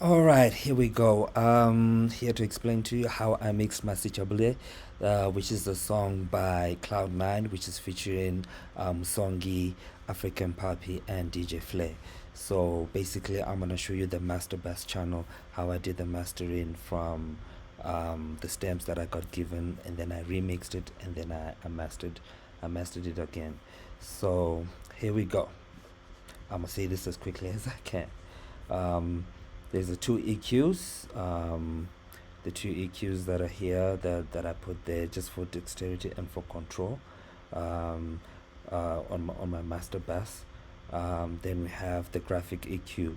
All right, here we go. Here to explain to you how I mixed Masijabule, which is a song by Cloud9ne, which is featuring Msongi, Afriikan Papi, and DJ Flair. So basically, I'm gonna show you the master bass channel, how I did the mastering from the stems that I got given, and then I remixed it, and then I mastered it again. So here we go. I'm gonna say this as quickly as I can. Um, there's the two EQs. The two EQs that are here that I put there just for dexterity and for control on my master bass. Then we have the graphic EQ,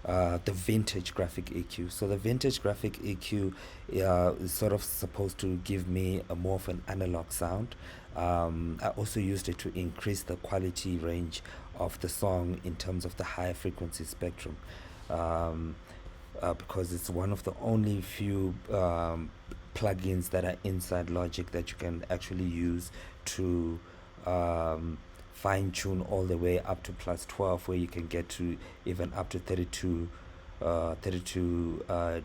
the vintage graphic EQ. So the vintage graphic EQ is sort of supposed to give me a more of an analog sound. I also used it to increase the quality range of the song in terms of the higher frequency spectrum. Um, because it's one of the only few plugins that are inside Logic that you can actually use to fine tune all the way up to plus 12, where you can get to even up to 32, 32 uh,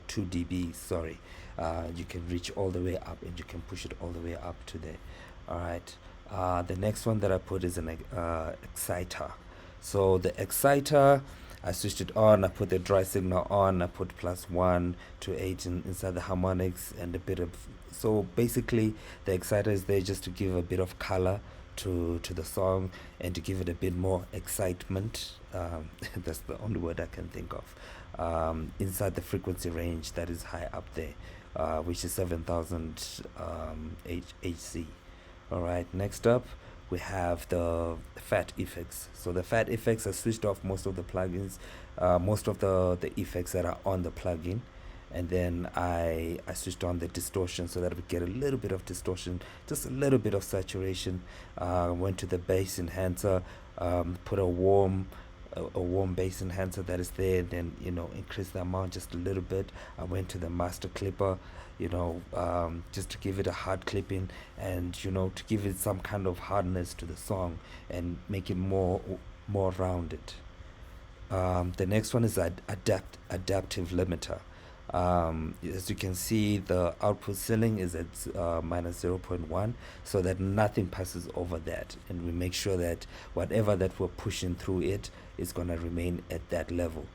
2 dB. Sorry, you can reach all the way up, and you can push it all the way up to there. All right. The next one that I put is an exciter. So the exciter, I switched it on. I put the dry signal on. I put +1 to 8 inside the harmonics and a bit of. So basically, the exciter is there just to give a bit of color to the song and to give it a bit more excitement. That's the only word I can think of. Inside the frequency range that is high up there, which is 7,000 HC. All right, next up we have the fat effects. So the fat effects, I switched off most of the plugins, most of the effects that are on the plugin, and then I switched on the distortion so that we get a little bit of distortion, just a little bit of saturation. Went to the bass enhancer, put a warm bass enhancer that is there, then increase the amount just a little bit. I went to the master clipper, just to give it a hard clipping, and to give it some kind of hardness to the song and make it more rounded. The next one is adaptive limiter. As you can see, the output ceiling is at minus 0.1, so that nothing passes over that, and we make sure that whatever that we're pushing through it is going to remain at that level.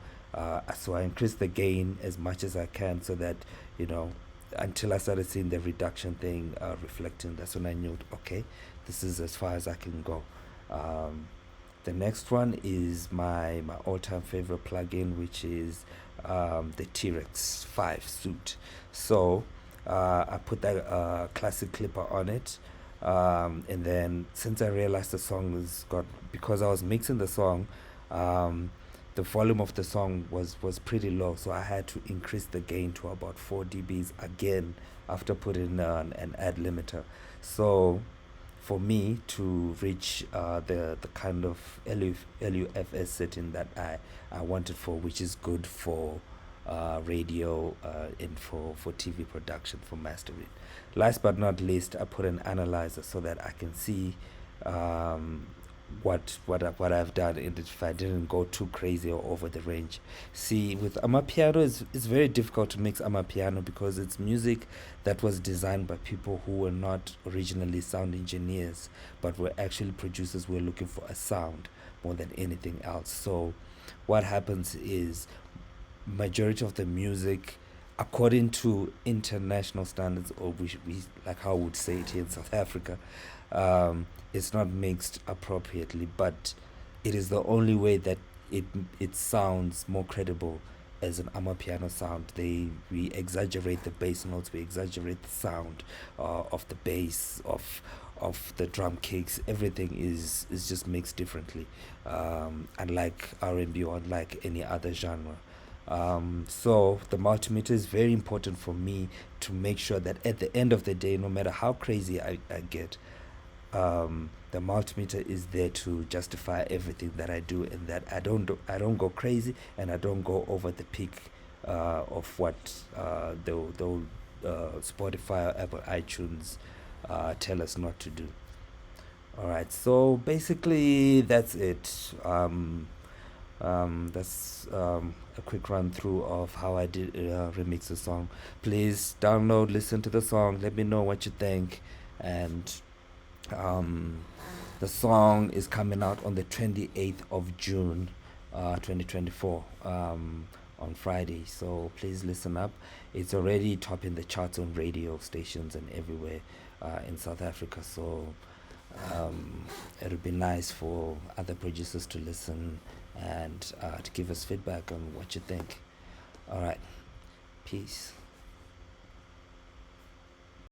So I increase the gain as much as I can, so that you know until I started seeing the reduction thing reflecting. That's when I knew, okay, this is as far as I can go. Um, the next one is my all-time favorite plugin, which is the T-Rex 5 suit. So I put that classic clipper on it, and then since I realized the song because I was mixing the song, the volume of the song was pretty low, so I had to increase the gain to about 4 dBs again after putting an add limiter. So for me to reach the kind of LUFS setting that I wanted for, which is good for radio and for TV production, for mastering. Last but not least, I put an analyzer so that I can see um, what I've done, and if I didn't go too crazy or over the range. See, with Amapiano, it's very difficult to mix Amapiano because it's music that was designed by people who were not originally sound engineers, but were actually producers who were looking for a sound more than anything else. So what happens is majority of the music, according to international standards, or we like how we would say it here in South Africa, it's not mixed appropriately, but it is the only way that it it sounds more credible as an amapiano sound. We exaggerate the bass notes, we exaggerate the sound of the bass, of the drum kicks. Everything is just mixed differently, unlike R&B or unlike any other genre. So the multimeter is very important for me to make sure that at the end of the day, no matter how crazy I get, the multimeter is there to justify everything that I do, and that I don't go crazy, and I don't go over the peak of what the Spotify or Apple iTunes tell us not to do. All right, so basically that's it. That's a quick run through of how I did remix the song. Please download, listen to the song, let me know what you think. And um, the song is coming out on the 28th of June, 2024, on Friday. So please listen up. It's already topping the charts on radio stations and everywhere in South Africa. So it would be nice for other producers to listen and to give us feedback on what you think. All right, peace.